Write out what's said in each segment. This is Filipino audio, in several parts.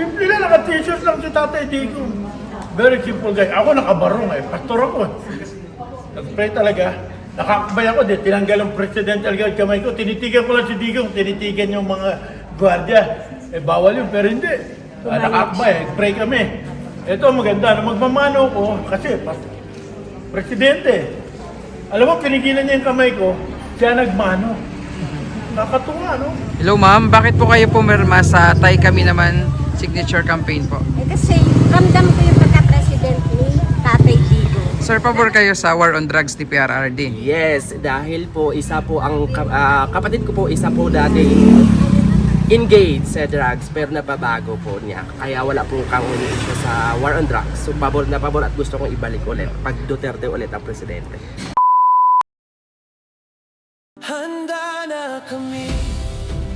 Simple lang, naka-t-shirt lang si Tatay Digo. Very simple guy. Ako nakabarong pastor ako Nag-pray talaga. Nakakabay ako, tinanggal ang presidential guard kamay ko. Tinitigan ko lang si Digong, tinitigan yung mga gwardiya. Bawal yun, pero hindi. Nakakabay, pray kami. Ito maganda, na magmamano ko, kasi presidente. Alam mo, pinigilan niya yung kamay ko, siya nagmano. Nakatuwa, no? Hello ma'am, bakit po kayo pumirma sa Tay Kami Naman signature campaign po? Kasi ramdam ko yung pagka-president ni Tatay Digo. Sir, pabor kayo sa war on drugs ni PRRD? Yes, dahil po isa po ang kapatid ko po, isa po dati engaged sa drugs pero napabago po niya. Kaya wala po kang issue sa war on drugs. So pabor na pabor at gusto kong ibalik ulit pag Duterte ulit ang presidente. Handa na kami,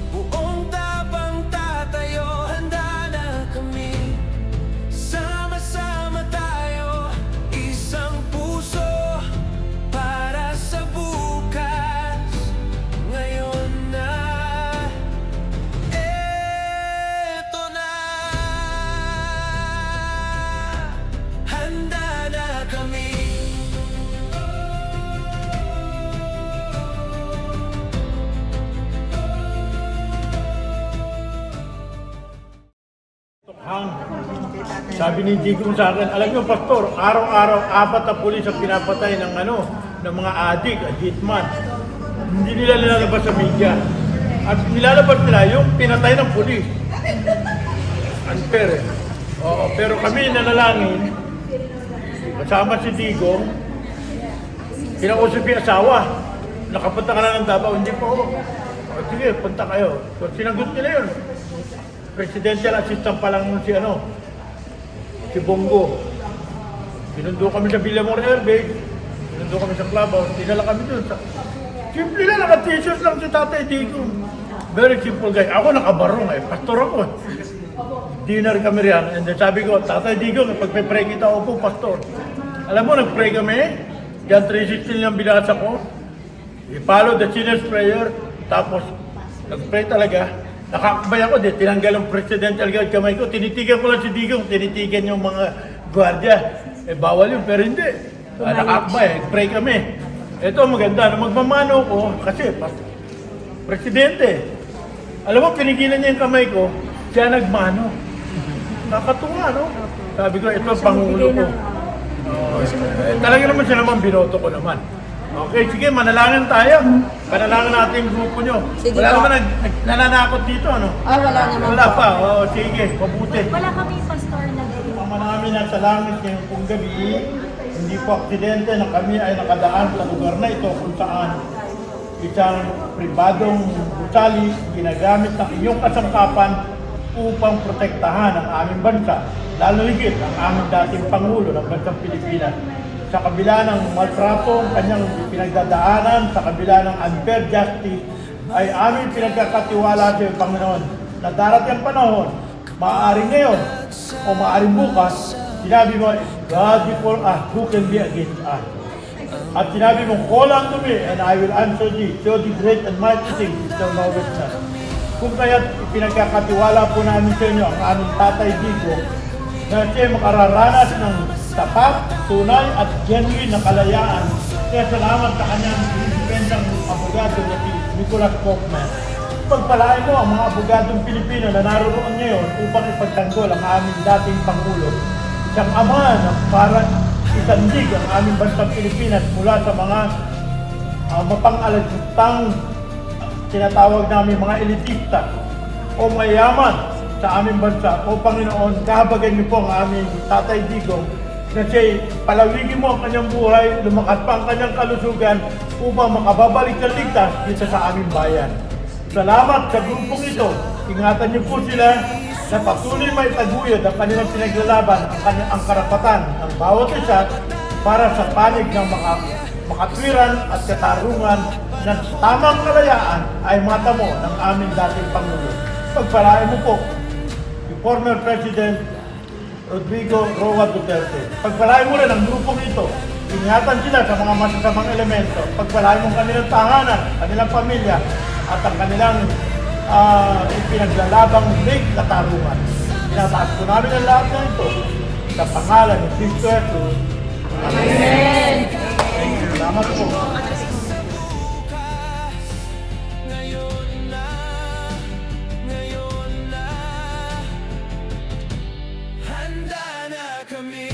buong tapang tatayo. Handa na kami, sama-sama tayo. Isang puso para sa bukas. Ngayon na, eto na. Handa na kami. Sabi ni Digong sa akin, alam niyo pastor, araw-araw 4 na pulis ang pinapatay ng mga adik, hitman. Hindi nila nilalabas sa media. At nilalabas nila yung pinatay ng pulis. Unfair Oo, pero kami nanalangin, kasama si Digong, kinausap yung asawa, nakapunta ka na ng Davao, hindi po ako. Sige, punta kayo. So sinagot nila yun. Presidential assistant pa lang si Bongo. Sinundo kami sa Villamor Airbase, sinundo kami sa Clubhouse, dinala kami dun. Simple lang, naka-t-shirt lang si Tatay Digo. Very simple guy. Ako nakabarong pastor ako Dinner kami riyan, and then sabi ko, Tatay Digo, pag-pray kita ako pastor. Alam mo, nag-pray kami, John 3:16 yung binasa ko. I-follow the sinner's prayer, tapos nag-pray talaga. Nakakabay ako, tinanggal ang presidential guard kamay ko, tinitigan ko lang si Digong, tinitigan yung mga gwardiya. Bawal yun, pero hindi. Nakakabay, pray kami. Ito maganda, na magmamano ko, kasi presidente. Alam mo, pinigilan niya yung kamay ko, siya nagmano. Nakatuwa, no? Sabi ko, ito ang pangulo ko. Talaga naman siya naman, binoto ko naman. Okay, sige, manalangin tayo. Panalangin natin yung grupo nyo. Sige Wala po. naman nananakot dito, ano? Wala naman Wala po. pa, sige, mabuti. Wala kami pastor na gano'n. Ama namin nasa langit ngayong pong gabi, hindi po aksidente na kami ay nakadaan sa lugar na ito kung saan isang pribadong gusali ginagamit ng iyong kasangkapan upang protektahan ang aming bansa, lalo higit ang aming dating Pangulo ng bansang Pilipinas. Sa kabila ng maltrato ang kanyang pinagdadaanan, sa kabila ng unfair justice, ay aming pinagkakatiwala sa iyo, Panginoon, na darating ang panahon, maaaring ngayon o maaaring bukas, sinabi mo, God before us, who can be against us? At sinabi mo, call unto me and I will answer thee, show thee great and mighty things thou knowest not. Kung kaya't pinagkakatiwala po namin sa inyo ang aming Tatay Digo, na siya makararanas ng tapat, tunay at genuine na kalayaan. Kaya salamat sa kanyang independent abogado na si Nicholas Kaufman. Pagpalain mo ang mga abogadong Pilipino na naroon ngayon upang ipagtanggol ang aming dating Pangulo. Isang ama na parang isandig ang aming bansang Pilipinas mula sa mga mapang-alagutang tinatawag namin mga elitista o mayaman sa aming bansa. O Panginoon, kahabagan niyo po ang aming Tatay Digong na siya palawigin mo ang kanyang buhay, lumakas pa ang kanyang kalusugan upang makababalik ng ligtas dito sa aming bayan. Salamat sa grupong ito. Ingatan niyo po sila na patuloy may taguyod ang kanilang pinaglalaban, ang karapatan ng bawat isa para sa panig ng makatwiran at katarungan ng tamang kalayaan ay matamo ng aming dating Pangulo. Pagpalain mo po yung former President Rodrigo Roa Duterte. Pagpalain mo rin ang grupong ito. Ingatan sila sa mga masasamang elemento. Pagpalain mo ang kanilang tahanan, kanilang pamilya, at ang kanilang ipinaglalabang may katarungan. Sinataas ko namin ang lahat na ito sa pangalan ni Kristo Jesus. Amen. Salamat po. Ngayon na handa na kami.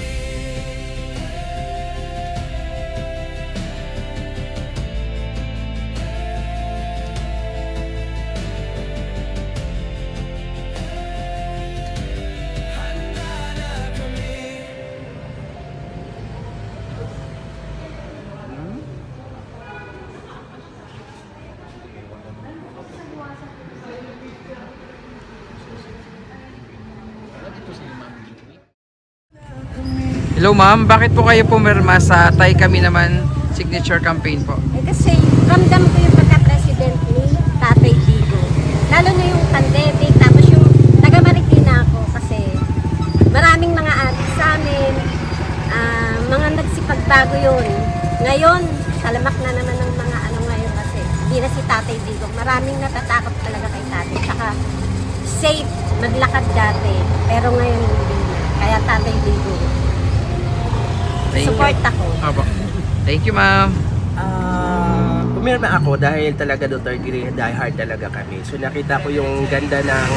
Handa na kami. Hello ma'am, bakit po kayo pumirma sa Tay Kami Naman signature campaign po? Eh kasi ramdam ko yung pagka-president ni Tatay Digo. Lalo na yung pandemic, tapos yung taga-Marikina ako kasi maraming mga adik sa amin, mga nagsipagbago yun. Ngayon, salamak na naman ng mga ano ngayon kasi hindi na si Tatay Digo. Maraming natatakot talaga kay Tatay. Tsaka safe maglakad dati, pero ngayon hindi na. Kaya Tatay Digo. Thank you. Support ako. Opo. Thank you ma'am. Pumirma ako dahil talaga Duterte diehard talaga kami. So nakita ko yung ganda ng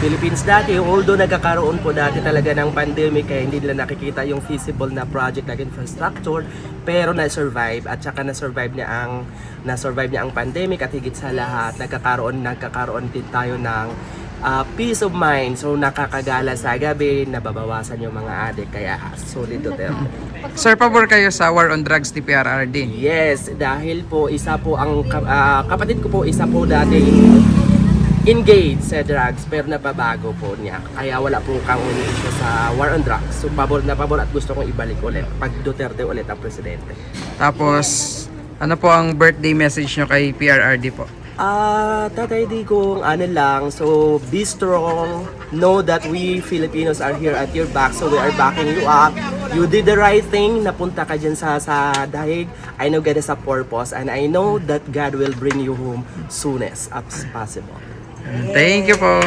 Philippines dati. Although nagkakaroon po dati talaga ng pandemic kaya hindi nila nakikita yung feasible na project like infrastructure, pero na-survive at saka na-survive niya ang pandemic at higit sa lahat nagkakaroon din tayo ng peace of mind. So nakakagala sa gabi, nababawasan yung mga adik kaya solid Duterte. Sir, pabor kayo sa War on Drugs ni PRRD? Yes, dahil po isa po ang kapatid ko po isa po dating engaged sa drugs pero napabago po niya. Kaya wala po kang issue sa war on drugs. So pabor na pabor at gusto kong ibalik ulit pag Duterte ulit ang presidente. Tapos, ano po ang birthday message nyo kay PRRD po? Tatay Digong, ano lang, so be strong, know that we Filipinos are here at your back, so we are backing you up. You did the right thing, napunta ka dyan sa dahig. I know God has a purpose and I know that God will bring you home soonest as possible. Thank you po.